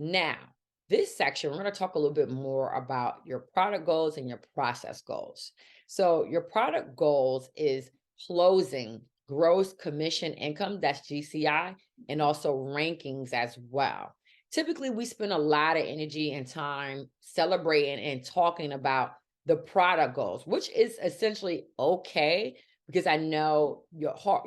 Now, this section, we're going to talk a little bit more about your product goals and your process goals. So, your product goals is closing gross commission income, that's GCI, and also rankings as well. Typically, we spend a lot of energy and time celebrating and talking about the product goals, which is essentially okay because I know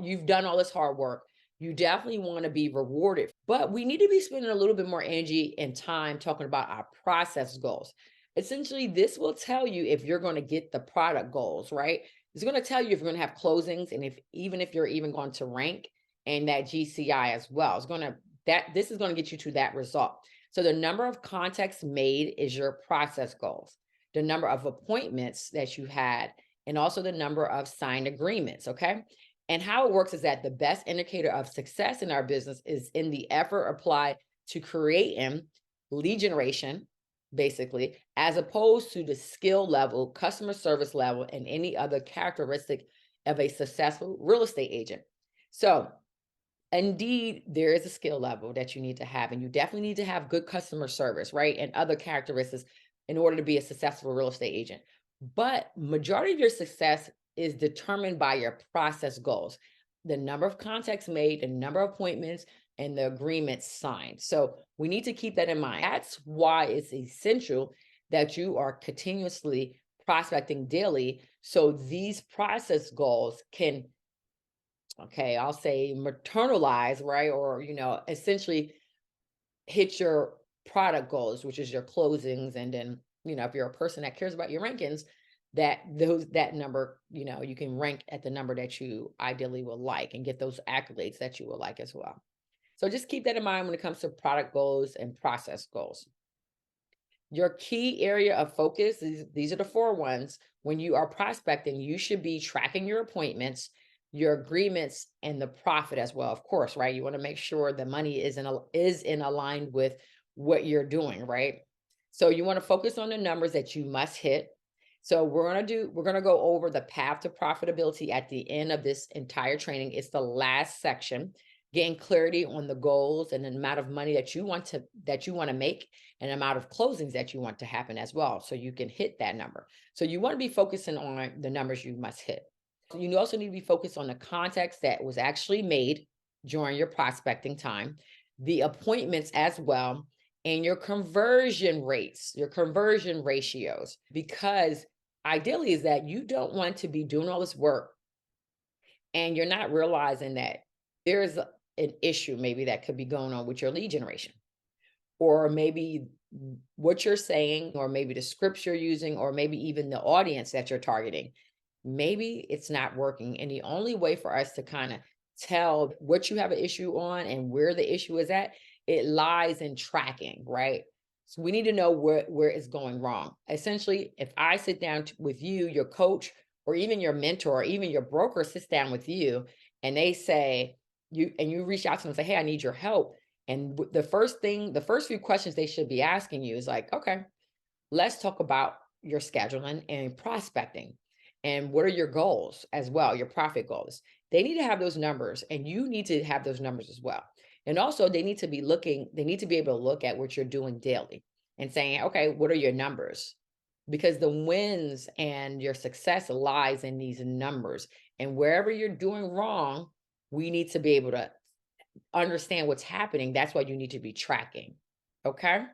you've done all this hard work. You definitely want to be rewarded, but we need to be spending a little bit more energy and time talking about our process goals. Essentially, this will tell you if you're going to get the product goals, right? It's going to tell you if you're going to have closings and if you're even going to rank and that GCI as well. It's going to that this is going to get you to that result. So the number of contacts made is your process goals. The number of appointments that you had and also the number of signed agreements, okay? And how it works is that the best indicator of success in our business is in the effort applied to creating lead generation, basically, as opposed to the skill level, customer service level, and any other characteristic of a successful real estate agent. So, indeed, there is a skill level that you need to have, and you definitely need to have good customer service, right? And other characteristics in order to be a successful real estate agent. But majority of your success is determined by your process goals, the number of contacts made, the number of appointments, and the agreements signed. So we need to keep that in mind. That's why it's essential that you are continuously prospecting daily so these process goals can, okay, I'll say maternalize, right? Or, essentially hit your product goals, which is your closings. And then, if you're a person that cares about your rankings, that number, you can rank at the number that you ideally would like and get those accolades that you would like as well. So just keep that in mind when it comes to product goals and process goals. Your key area of focus, these are the four ones. When you are prospecting, you should be tracking your appointments, your agreements, and the profit as well. Of course, right? You want to make sure the money is in aligned with what you're doing, right? So you want to focus on the numbers that you must hit. So we're gonna go over the path to profitability at the end of this entire training. It's the last section. Gain clarity on the goals and the amount of money that you want to make and amount of closings that you want to happen as well, so you can hit that number. So you want to be focusing on the numbers you must hit. You also need to be focused on the contacts that was actually made during your prospecting time, the appointments as well, and your conversion rates, your conversion ratios, because ideally is that you don't want to be doing all this work and you're not realizing that there's an issue maybe that could be going on with your lead generation, or maybe what you're saying, or maybe the scripts you're using, or maybe even the audience that you're targeting. Maybe it's not working. And the only way for us to kind of tell what you have an issue on and where the issue is at, it lies in tracking, right? So we need to know where it's going wrong. Essentially, if I sit down with you, your coach, or even your mentor, or even your broker sits down with you and they say, you reach out to them and say, hey, I need your help. And the first few questions they should be asking you is like, okay, let's talk about your scheduling and prospecting. And what are your goals as well, your profit goals? They need to have those numbers, and you need to have those numbers as well. And also, they need to be able to look at what you're doing daily and saying, okay, what are your numbers? Because the wins and your success lies in these numbers. And wherever you're doing wrong, we need to be able to understand what's happening. That's why you need to be tracking. Okay.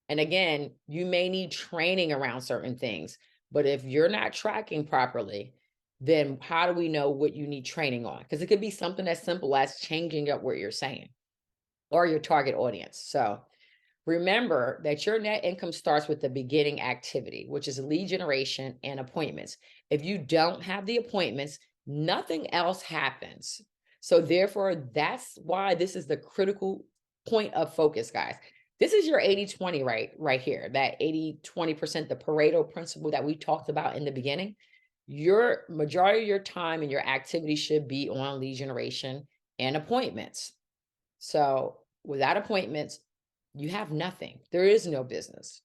And again, you may need training around certain things, but if you're not tracking properly, then how do we know what you need training on? Because it could be something as simple as changing up what you're saying or your target audience. So remember that your net income starts with the beginning activity, which is lead generation and appointments. If you don't have the appointments, nothing else happens. So therefore, that's why this is the critical point of focus, guys. This is your 80-20 right here, that 80-20%, the Pareto principle that we talked about in the beginning. Your majority of your time and your activity should be on lead generation and appointments. So without appointments, you have nothing. There is no business.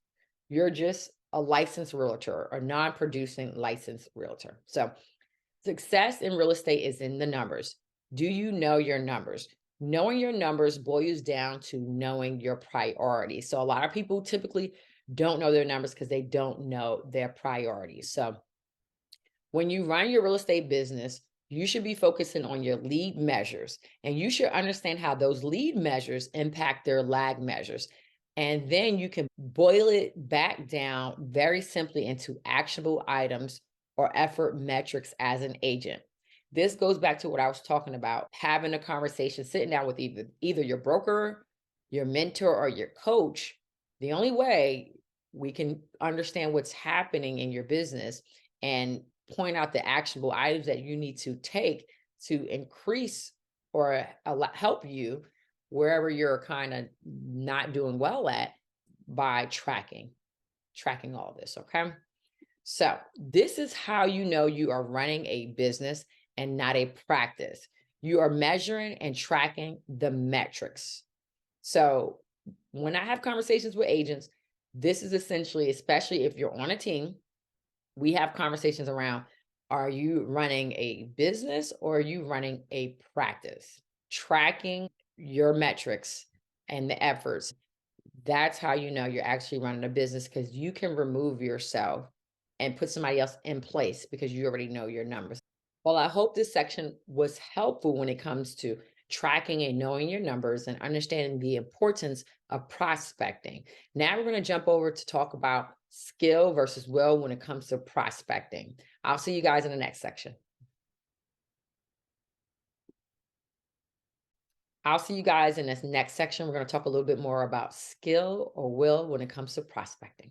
You're just a licensed realtor or non-producing licensed realtor. So success in real estate is in the numbers. Do you know your numbers? Knowing your numbers boils down to knowing your priorities. So a lot of people typically don't know their numbers because they don't know their priorities. So when you run your real estate business, you should be focusing on your lead measures, and you should understand how those lead measures impact their lag measures. And then you can boil it back down very simply into actionable items or effort metrics as an agent. This goes back to what I was talking about, having a conversation, sitting down with either your broker, your mentor, or your coach. The only way we can understand what's happening in your business and point out the actionable items that you need to take to increase or help you wherever you're kind of not doing well at, by tracking all of this. Okay. So this is how you know you are running a business and not a practice. You are measuring and tracking the metrics. So when I have conversations with agents, this is essentially, especially if you're on a team, we have conversations around, are you running a business or are you running a practice? Tracking your metrics and the efforts. That's how you know you're actually running a business, because you can remove yourself and put somebody else in place because you already know your numbers. Well, I hope this section was helpful when it comes to tracking and knowing your numbers and understanding the importance of prospecting. Now we're going to jump over to talk about skill versus will when it comes to prospecting. I'll see you guys in the next section. I'll see you guys in this next section. We're going to talk a little bit more about skill or will when it comes to prospecting.